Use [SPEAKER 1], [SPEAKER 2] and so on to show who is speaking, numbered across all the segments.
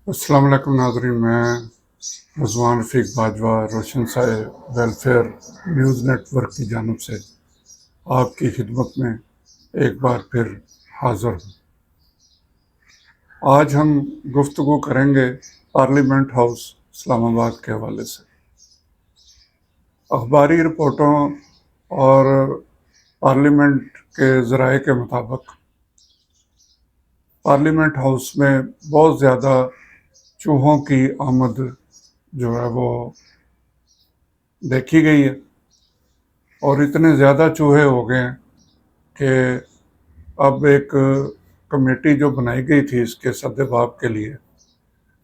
[SPEAKER 1] السلام علیکم ناظرین، میں رضوان رفیق باجوہ روشن سائے ویلفیئر نیوز نیٹ ورک کی جانب سے آپ کی خدمت میں ایک بار پھر حاضر ہوں۔ آج ہم گفتگو کریں گے پارلیمنٹ ہاؤس اسلام آباد کے حوالے سے۔ اخباری رپورٹوں اور پارلیمنٹ کے ذرائع کے مطابق پارلیمنٹ ہاؤس میں بہت زیادہ چوہوں کی آمد جو ہے وہ دیکھی گئی ہے، اور اتنے زیادہ چوہے ہو گئے ہیں کہ اب ایک کمیٹی جو بنائی گئی تھی اس کے سدباب کے لیے،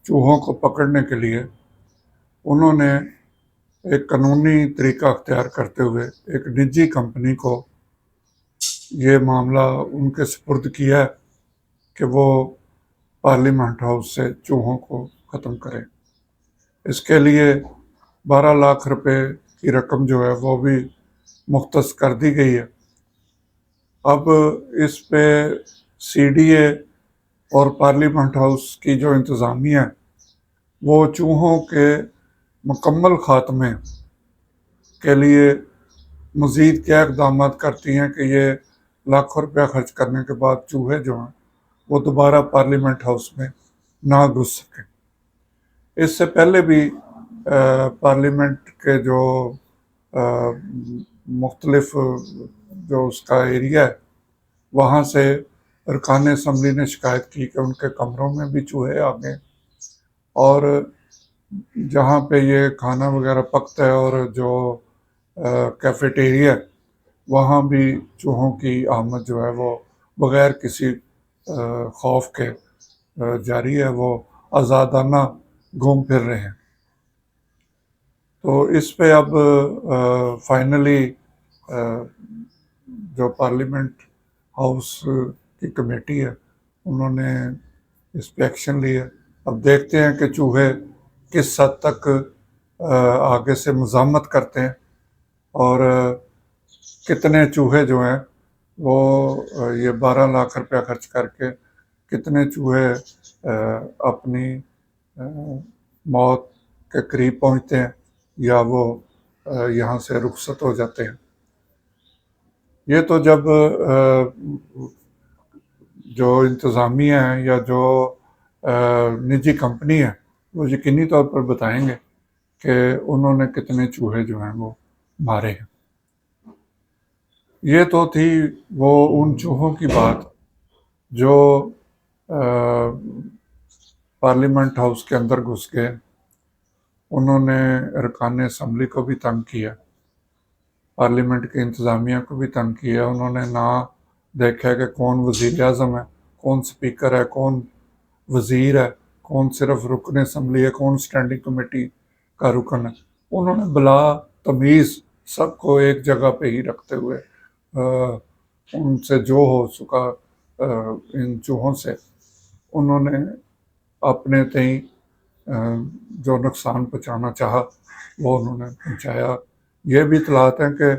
[SPEAKER 1] چوہوں کو پکڑنے کے لیے، انہوں نے ایک قانونی طریقہ اختیار کرتے ہوئے ایک نجی کمپنی کو یہ معاملہ ان کے سپرد کیا ہے کہ وہ پارلیمنٹ ہاؤس سے چوہوں کو ختم کرے۔ اس کے لیے 12 لاکھ روپے کی رقم جو ہے وہ بھی مختص کر دی گئی ہے۔ اب اس پہ سی ڈی اے اور پارلیمنٹ ہاؤس کی جو انتظامیہ ہے وہ چوہوں کے مکمل خاتمے کے لیے مزید کیا اقدامات کرتی ہیں کہ یہ لاکھوں روپیہ خرچ کرنے کے بعد چوہے جو ہیں وہ دوبارہ پارلیمنٹ ہاؤس میں نہ گھس سکیں۔ اس سے پہلے بھی پارلیمنٹ کے جو مختلف جو اس کا ایریا ہے وہاں سے ارکان اسمبلی نے شکایت کی کہ ان کے کمروں میں بھی چوہے آ گئے، اور جہاں پہ یہ کھانا وغیرہ پکتا ہے اور جو کیفیٹیریا ہے وہاں بھی چوہوں کی آمد جو ہے وہ بغیر کسی خوف کے جاری ہے، وہ آزادانہ گھوم پھر رہے ہیں۔ تو اس پہ اب فائنلی جو پارلیمنٹ ہاؤس کی کمیٹی ہے انہوں نے اس پہ ایکشن لیا۔ اب دیکھتے ہیں کہ چوہے کس حد تک آگے سے مزاحمت کرتے ہیں، اور کتنے چوہے جو ہیں وہ یہ 12 لاکھ روپیہ خرچ کر کے کتنے چوہے اپنی موت کے قریب پہنچتے ہیں یا وہ یہاں سے رخصت ہو جاتے ہیں۔ یہ تو جب جو انتظامیہ ہیں یا جو نجی کمپنی ہے وہ یقینی طور پر بتائیں گے کہ انہوں نے کتنے چوہے جو ہیں وہ مارے ہیں۔ یہ تو تھی وہ ان چوہوں کی بات جو پارلیمنٹ ہاؤس کے اندر گھس گئے، انہوں نے ارکان اسمبلی کو بھی تنگ کیا، پارلیمنٹ کی انتظامیہ کو بھی تنگ کیا۔ انہوں نے نہ دیکھا کہ کون وزیر اعظم ہے، کون سپیکر ہے، کون وزیر ہے، کون صرف رکن اسمبلی ہے، کون اسٹینڈنگ کمیٹی کا رکن ہے۔ انہوں نے بلا تمیز سب کو ایک جگہ پہ ہی رکھتے ہوئے ان سے جو ہو سکا ان چوہوں سے انہوں نے اپنے تئیں جو نقصان پہنچانا چاہا وہ انہوں نے پہنچایا۔ یہ بھی اطلاعات ہیں کہ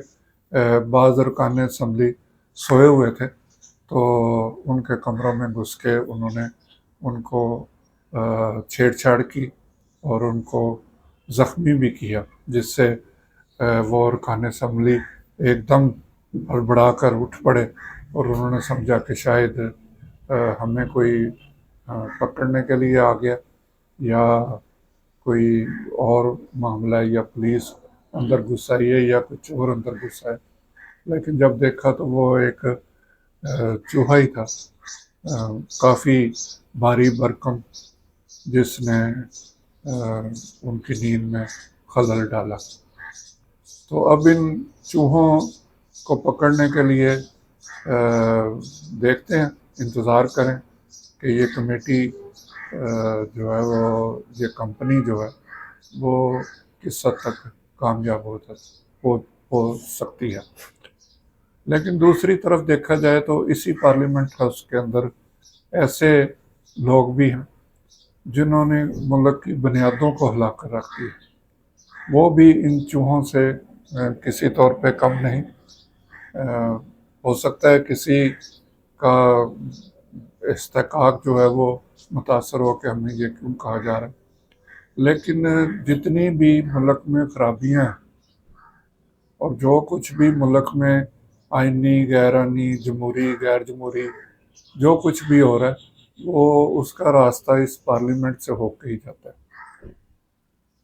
[SPEAKER 1] بعض ارکان اسمبلی سوئے ہوئے تھے تو ان کے کمروں میں گھس کے انہوں نے ان کو چھیڑ چھاڑ کی اور ان کو زخمی بھی کیا، جس سے وہ ارکان اسمبلی ایک دم ہڑبڑا کر اٹھ پڑے اور انہوں نے سمجھا کہ شاید ہمیں کوئی پکڑنے کے لیے آ گیا یا کوئی اور معاملہ ہے، یا پولیس اندر گھس آئی ہے یا کچھ اور اندر گھس آئے۔ لیکن جب دیکھا تو وہ ایک چوہا ہی تھا، کافی بھاری بھرکم، جس نے ان کی نیند میں خلل ڈالا۔ تو اب ان چوہوں کو پکڑنے کے لیے دیکھتے ہیں، انتظار کریں کہ یہ کمیٹی جو ہے وہ یہ کمپنی جو ہے وہ کس حد تک کامیاب ہو سکتی ہے۔ لیکن دوسری طرف دیکھا جائے تو اسی پارلیمنٹ ہاؤس کے اندر ایسے لوگ بھی ہیں جنہوں نے ملک کی بنیادوں کو ہلا کر رکھ دیا، وہ بھی ان چوہوں سے کسی طور پہ کم نہیں۔ ہو سکتا ہے کسی کا استحقاق جو ہے وہ متاثر ہو کہ ہمیں یہ کیوں کہا جا رہا ہے۔ لیکن جتنی بھی ملک میں خرابیاں ہیں اور جو کچھ بھی ملک میں آئینی غیر آئینی جمہوری غیر جمہوری جو کچھ بھی ہو رہا ہے وہ اس کا راستہ اس پارلیمنٹ سے ہو کے ہی جاتا ہے۔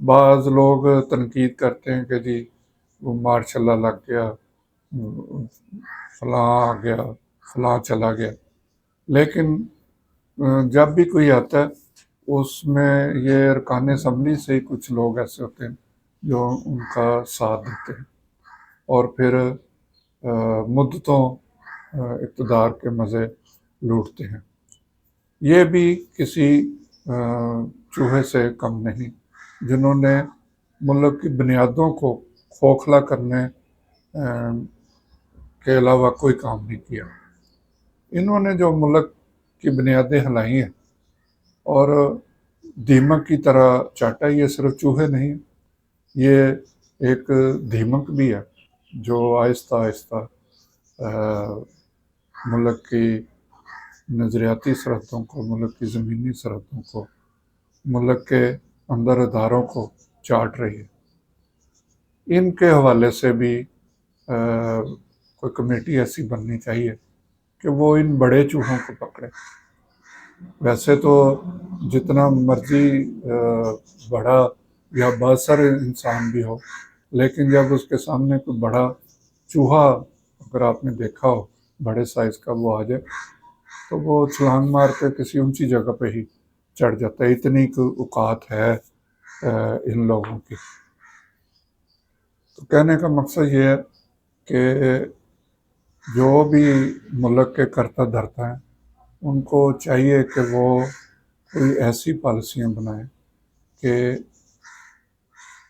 [SPEAKER 1] بعض لوگ تنقید کرتے ہیں کہ جی وہ مارشاء اللہ لگ گیا، فلاں آ گیا، فلاں چلا گیا، لیکن جب بھی کوئی آتا ہے اس میں یہ ارکان اسمبلی سے ہی کچھ لوگ ایسے ہوتے ہیں جو ان کا ساتھ دیتے ہیں اور پھر مدتوں اقتدار کے مزے لوٹتے ہیں۔ یہ بھی کسی چوہے سے کم نہیں جنہوں نے ملک کی بنیادوں کو کھوکھلا کرنے کے علاوہ کوئی کام نہیں کیا۔ انہوں نے جو ملک کی بنیادیں ہلائی ہیں اور دیمک کی طرح چاٹا، یہ صرف چوہے نہیں، یہ ایک دیمک بھی ہے جو آہستہ آہستہ ملک کی نظریاتی سرحدوں کو، ملک کی زمینی سرحدوں کو، ملک کے اندر اداروں کو چاٹ رہی ہے۔ ان کے حوالے سے بھی کوئی کمیٹی ایسی بننی چاہیے کہ وہ ان بڑے چوہوں کو پکڑے۔ ویسے تو جتنا مرضی بڑا یا بااثر انسان بھی ہو، لیکن جب اس کے سامنے کوئی بڑا چوہا اگر آپ نے دیکھا ہو بڑے سائز کا وہ آ جائے تو وہ چھلانگ مار کے کسی اونچی جگہ پہ ہی چڑھ جاتا ہے، اتنی اوقات ہے ان لوگوں کی۔ تو کہنے کا مقصد یہ ہے کہ جو بھی ملک کے کرتا دھرتا ہیں ان کو چاہیے کہ وہ کوئی ایسی پالیسیاں بنائیں کہ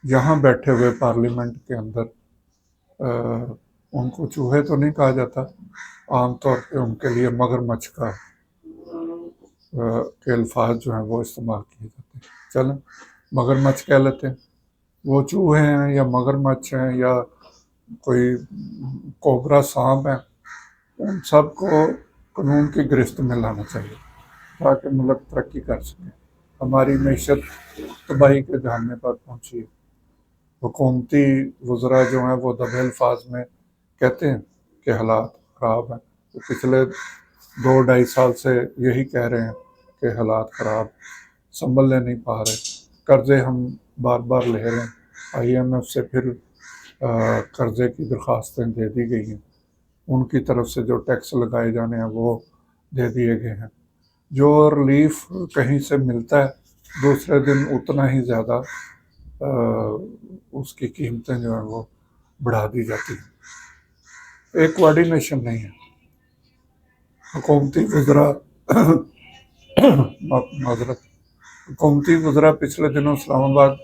[SPEAKER 1] یہاں بیٹھے ہوئے پارلیمنٹ کے اندر ان کو چوہے تو نہیں کہا جاتا، عام طور پہ ان کے لیے مگرمچھ کا کے الفاظ جو ہیں وہ استعمال کیے جاتے ہیں۔ چلیں مگرمچھ کہہ لیتے ہیں، وہ چوہے ہیں یا مگرمچھ ہیں یا کوئی کوبرا سانپ ہے، ان سب کو قانون کی گرفت میں لانا چاہیے تاکہ ملک ترقی کر سکے۔ ہماری معیشت تباہی کے جھاننے پر پہنچی ہے۔ حکومتی وزراء جو ہیں وہ دبے الفاظ میں کہتے ہیں کہ حالات خراب ہیں، تو پچھلے 2-2.5 سال سے یہی کہہ رہے ہیں کہ حالات خراب، سنبھلنے نہیں پا رہے، قرضے ہم بار بار لے رہے ہیں، IMF سے پھر قرضے کی درخواستیں دے دی گئی ہیں، ان کی طرف سے جو ٹیکس لگائے جانے ہیں وہ دے دیے گئے ہیں، جو ریلیف کہیں سے ملتا ہے دوسرے دن اتنا ہی زیادہ اس کی قیمتیں جو ہیں وہ بڑھا دی جاتی ہیں۔ ایک کوارڈینیشن نہیں ہے۔ حکومتی وزراء معذرت حکومتی وزراء پچھلے دنوں اسلام آباد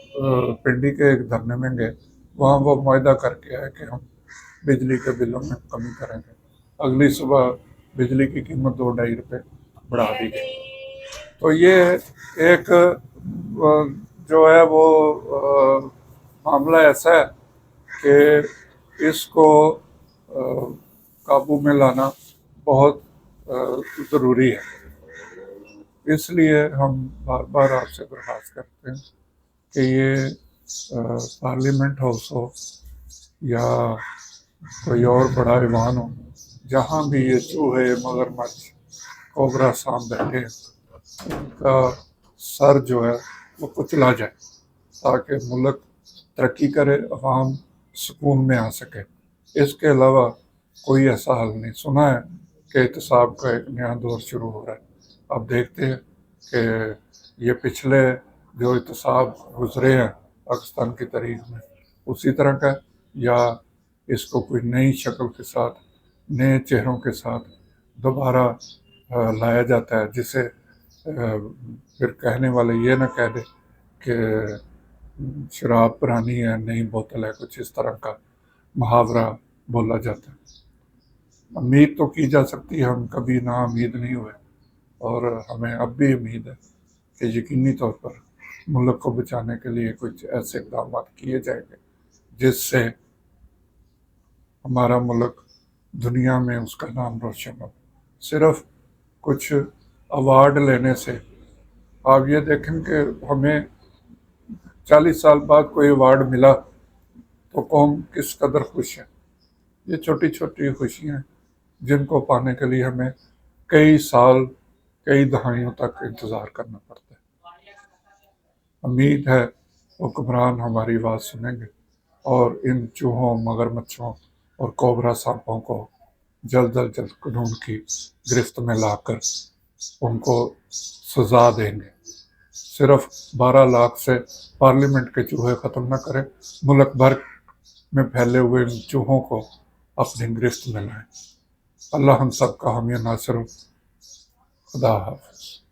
[SPEAKER 1] پنڈی کے ایک دھرنے میں گئے، وہاں وہ معاہدہ کر کے آئے کہ ہم بجلی کے بلوں میں کمی کریں گے، اگلی صبح بجلی کی قیمت 2-2.5 روپے بڑھا دی گئی۔ تو یہ ایک جو ہے وہ معاملہ ایسا ہے کہ اس کو قابو میں لانا بہت ضروری ہے۔ اس لیے ہم بار بار آپ سے درخواست کرتے ہیں کہ یہ پارلیمنٹ ہاؤس ہو یا کوئی اور بڑا ایوان ہو، جہاں بھی یہ چوہے مگرمچھ کوبرا سانپ بیٹھے ہیں ان کا سر جو ہے وہ کچلا جائے تاکہ ملک ترقی کرے، عوام سکون میں آ سکے۔ اس کے علاوہ کوئی ایسا حل نہیں۔ سنا ہے کہ احتساب کا ایک نیا دور شروع ہو رہا ہے، اب دیکھتے ہیں کہ یہ پچھلے جو احتساب گزرے ہیں پاکستان کی تاریخ میں اسی طرح کا یا اس کو کوئی نئی شکل کے ساتھ، نئے چہروں کے ساتھ دوبارہ لایا جاتا ہے، جسے پھر کہنے والے یہ نہ کہہ دے کہ شراب پرانی ہے نئی بوتل ہے، کچھ اس طرح کا محاورہ بولا جاتا ہے۔ امید تو کی جا سکتی ہے، ہم کبھی نا امید نہیں ہوئے اور ہمیں اب بھی امید ہے کہ یقینی طور پر ملک کو بچانے کے لیے کچھ ایسے اقدامات کیے جائیں گے جس سے ہمارا ملک دنیا میں اس کا نام روشن ہو۔ صرف کچھ ایوارڈ لینے سے آپ یہ دیکھیں کہ ہمیں 40 سال بعد کوئی ایوارڈ ملا تو قوم کس قدر خوش ہے۔ یہ چھوٹی چھوٹی خوشیاں ہیں جن کو پانے کے لیے ہمیں کئی سال کئی دہائیوں تک انتظار کرنا پڑتا ہے۔ امید ہے حکمران ہماری بات سنیں گے اور ان چوہوں، مگرمچھوں اور کوبرا سانپوں کو جلد از جلد قانون کی گرفت میں لا کر ان کو سزا دیں گے۔ صرف 12 لاکھ سے پارلیمنٹ کے چوہے ختم نہ کریں، ملک بھر میں پھیلے ہوئے ان چوہوں کو اپنی گرفت میں لائیں۔ اللہ ہم سب کا حامی و ناصر ہو۔ خدا حافظ۔